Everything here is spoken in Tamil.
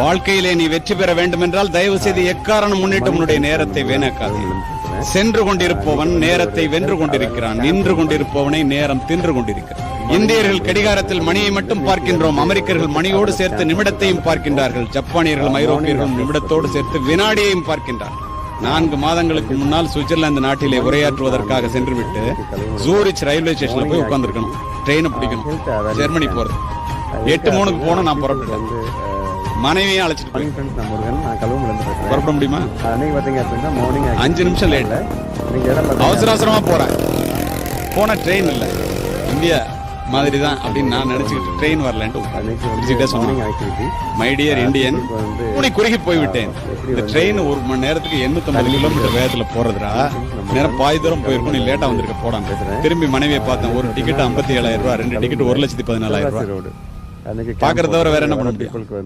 வாழ்க்கையிலே நீ வெற்றி பெற வேண்டும் என்றால் தயவு செய்து எக்காரணம் முன்னிட்டு உன்னுடைய நேரத்தை வீணாக்காதே. சென்று கொண்டிருப்பவன் நேரத்தை வென்று கொண்டிருக்கிறான், நின்று கொண்டிருப்பவனை நேரம் தின்று கொண்டிருக்கிறான். இந்தியர்கள் கடிகாரத்தில் மணியை மட்டும் பார்க்கின்றோம், அமெரிக்கர்கள் மணியோடு சேர்த்து நிமிடத்தையும் பார்க்கின்றார்கள், ஜப்பானியர்களும் ஐரோப்பியர்களும் நிமிடத்தோடு சேர்த்து வினாடியையும் பார்க்கின்றார்கள். 4 மாதங்களுக்கு முன்னால் சுவிட்சர்லாந்து நாட்டிலே உரையாற்றுவதற்காக சென்றுவிட்டு ஜூரிச் ரயில்வே ஸ்டேஷன்ல போய் உட்கார்ந்துருக்கணும். ட்ரெயினை பிடிக்கணும், ஜெர்மனி போறது. 8:03 போன நான் புறப்பட்டேன். மனைவியும் அழைச்சிட்டு போய் புறப்பட முடியுமா? 5 நிமிஷம் லேட். அவசர அவசரமா போறேன். போன ட்ரெயின் இல்ல, இந்தியா மாதிரி தான் அப்படின்னு நான் நினைச்சுக்கிட்டு ட்ரெயின் வரலன்ட்டு சொன்னேன். மை டியர் இந்தியன், உனக்கு குறுகி போய்விட்டேன். இந்த ட்ரெயின் 1 மணி நேரத்துக்கு 850 கிலோமீட்டர் வேகத்துல போறதுடா. நேரம் பாதி தூரம் போயிருக்கும், நீ லேட்டா வந்திருக்க போடான்னு. திரும்பி மனைவியை பார்த்தேன். ஒரு டிக்கெட் 57,000 ரூபாய், 2 டிக்கெட் 1,14,000 ரூபாய். பாக்குறத தவிர வேற என்ன பண்ண முடியும்?